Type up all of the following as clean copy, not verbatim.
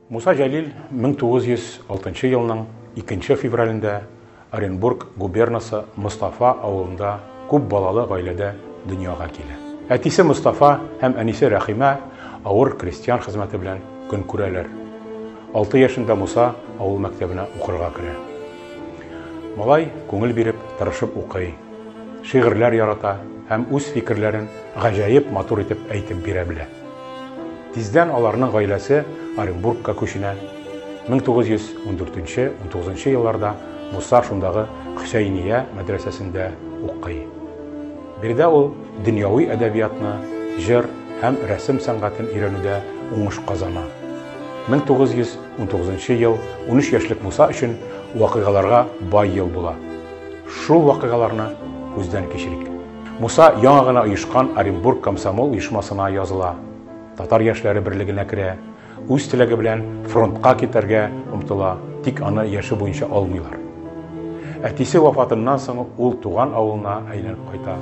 Муса Жәлил 1906 елның 2 февралендә Оренбург губернасы Мостафа авылында күп балалы гаиләдә дөньяга килә. Әтисе Мостафа һәм әнисе Рәхимә авыр крестьян хезмәте белән көн күрәләр. 6 яшендә Муса авыл мәктәбенә укырга керә. Малай күңел биреп, тырышып укый, шигырьләр ярата һәм үз фикерләрен гаҗәеп матур итеп әйтеп бирә белә. Тиздән аларның гаиләсе Оренбургка күченә. 1914-19 елларда Муса шундагы Хөсәйния мәдрәсәсендә укый. Бирдә ул дөньяви әдәбиятны, җыр һәм рәсем сәнгатен өйрәнүдә уңыш казана. 1919 ел 13 яшьлек Муса өчен вакыйгаларга бай ел була. Шул вакыйгаларны күздән кичерик. Муса яңа гына оешкан Оренбург комсомол оешмасына языла. Татар яшьләре берлегенә керә, үз теләге белән фронтка китәргә омтыла, тик аны яше буенча алмыйлар. Әтисе вафатыннан соң ул туган авылына әйләнеп кайта.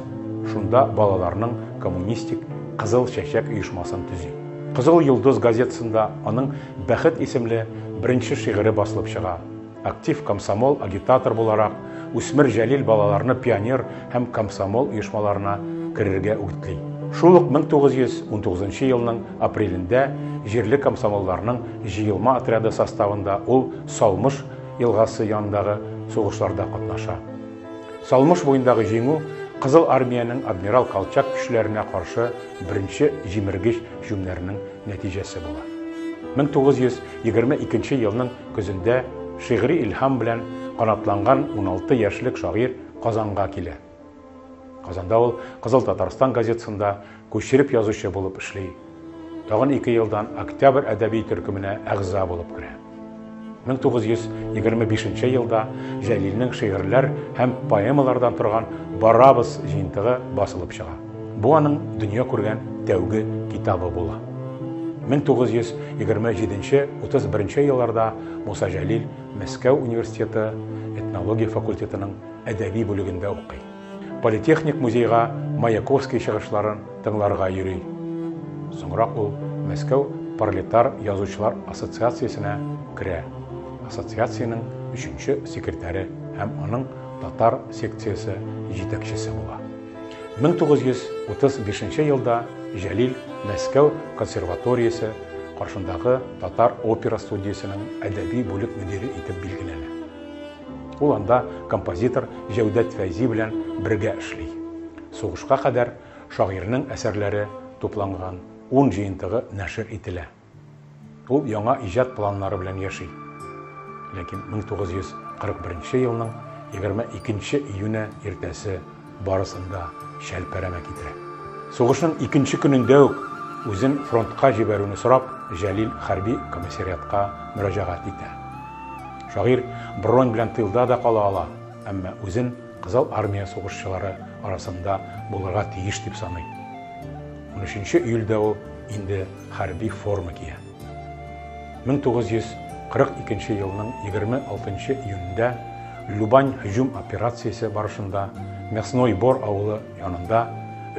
Шунда балаларның коммунистик Кызыл чәчәк оешмасын төзи. Кызыл йолдыз газетасында аның Бәхет исемле беренче шигыре басылып чыга. Актив комсомол агитатор буларак үсмер Жәлил балаларны пионер һәм комсомол оешмаларына керергә үгетли. Шул ук 1919 елның апрелендә җирле комсомолларның җыелма отряды составында ул Салмыш елгасы янындагы сугышларда катнаша. Салмыш буендагы җиңү Кызыл армиянең адмирал Колчак көчләренә каршы беренче җимергеч җүмнәренең нәтиҗәсе була. 1922 елның көзендә шигъри илһам белән канатланган 16 яшьлек шагыйрь Казанга килә. Казанда ул Кызыл Татарстан газетасында күчереп язучы булып эшли. Тагын 2 елдан Октябрь әдәби төркеменә әгъза булып керә. 1925 елда Жәлилнең шигырьләр һәм поэмалардан торган Барабыз җыентыгы басылып чыга. Бу аның дөнья күргән тәүге китабы була. 1927-31 елларда Муса Жәлил Мәскәү университеты этнология факультетының әдәби бүлегендә укый. Политехник музейга Маяковский чыгышларын тыңларга йөри. Соңрак ул Мәскәү Пролетар язучылар ассоциациясенә керә. Ассоциациянең 3-нче секретаре һәм аның татар секциясе җитәкчесе була. 1935 елда Жәлил Мәскәү консерваториясе каршындагы татар опера студиясенең әдәби бүлек мөдире итеп билгеләнә. Ул анда композитор Җәүдәт Фәйзи белән бергә эшли. Сугышка кадәр шагыйрьнең әсәрләре тупланган 10 җыентыгы нәшер ителә. Ул яңа иҗат планнары белән яши. Ләкин 1941 елның 22 июнә иртәсе барысында шәлпәрәмә китерә. Сугышның 2нче көнендә үк үзен фронтка җибәрүне сорап, Жәлил хәрби комиссариатка мөрәҗәгать итә. Шагыйрь бронь белән тылда да кала ала, әмма үзен Кызыл армия сугышчылары арасында булырга тиеш дип саный. 13 июльдә ул инде хәрби форма кия. 1942 елның 26 июнендә Любань һөҗүм операциясе барышында Мясной Бор авылы янында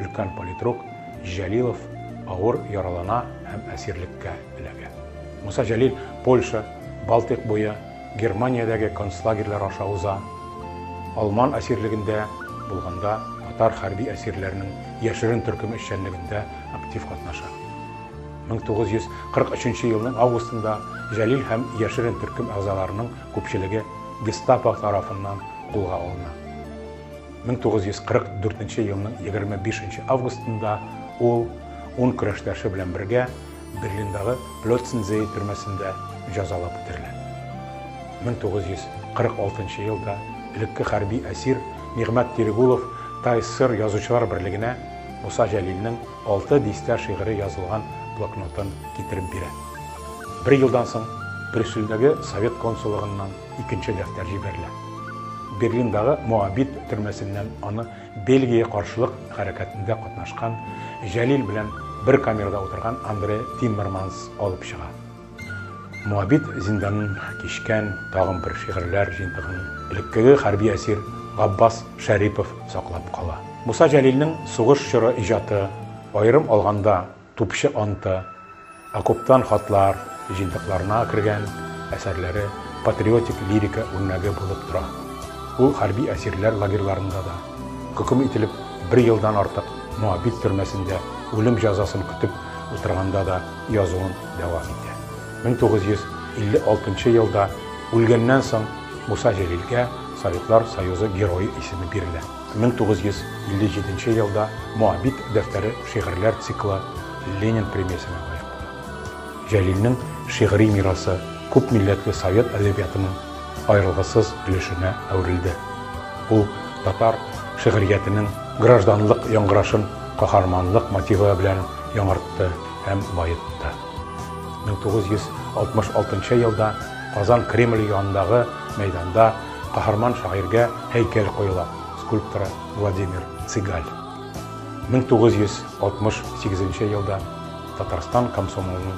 өлкән политрук Жәлилов авыр яралана һәм әсирлеккә эләгә. Муса Жәлил Польша, Балтик буе, Германиядәге концлагерьләр аша уза. Алман әсирлегендә булганда татар хәрби әсирләренең яшерен төркеме эшчәнлегендә актив катнаша. 1943 елның августында Жәлил һәм яшерен төркем әгъзаларының күпчелеге Гестапо тарафыннан кулга алына. 1944 елның 25 августында ул 10 көрәштәше белән бергә Берлиндагы Плотцензей төрмәсендә җәзалап үтерелә. 1946 елда элекке хәрби әсир Нигъмәт Тирегулов ТССР язучылар берлегенә Муса Жәлилнең 6 дистә шигыре язылган блокнотын китереп бирә. 1 елдан соң Брюссельдәге Совет консуллыгыннан 2нче дәфтәр җибәрелә. Берлиндагы Моабит төрмәсеннән аны Бельгия каршылык хәрәкәтендә катнашкан Жәлил белән бер камерада утырган Андре Тиммерманс алып чыга. Моабит зинданын кичкән тагын бер шигырьләр җыентыгын элеккеге хәрби әсир Габбас Шәрипов саклап кала. Муса Жәлилнең сугыш чоры иҗаты, аерым алганда Тупчы анты, окоптан хатлар, жинтыкларына кергән әсәрләре патриотик лирика үрнәге булып тора. Ул хәрби әсирләр лагерьларында да, хөкем ителеп 1 елдан артык Моабит төрмәсендә үлем җәзасын көтеп утырганда да язуын дәвам итә. 1956 елда үлгәннән соң Муса Җәлилгә Советлар Союзы герое исеме бирелә. 1957 елда Моабит дәфтәре шигырьләр циклы Ленин премиясенә лаек була. Җәлилнең шигъри мирасы күп милләтле совет әдәбиятының аерылгысыз өлешенә әверелде. Ул татар шигъриятының гражданлык яңгырашын каһарманлык мотивы белән яңартты һәм байытты. 1966 елда Казан Кремль янындагы мәйданда каһарман шагыйрьгә һәйкәл куела, скульпторы Владимир Цыгаль. 1968 елда Татарстан комсомолының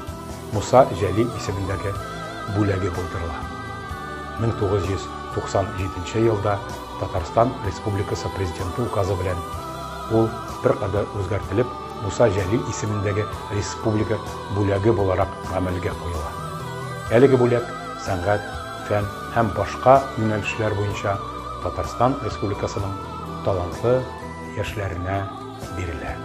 Муса Җәлил исемендәге бүләге булдырыла. 1997 елда Татарстан Республикасы президенты указы белән ул беркадәр үзгәртелеп Муса Җәлил исемендәге республика бүләге буларак гамәлгә куела. Әлеге бүләк сәнгать, фән һәм башка юнәлешләр буенча Татарстан Республикасының талантлы яшьләренә бирелә.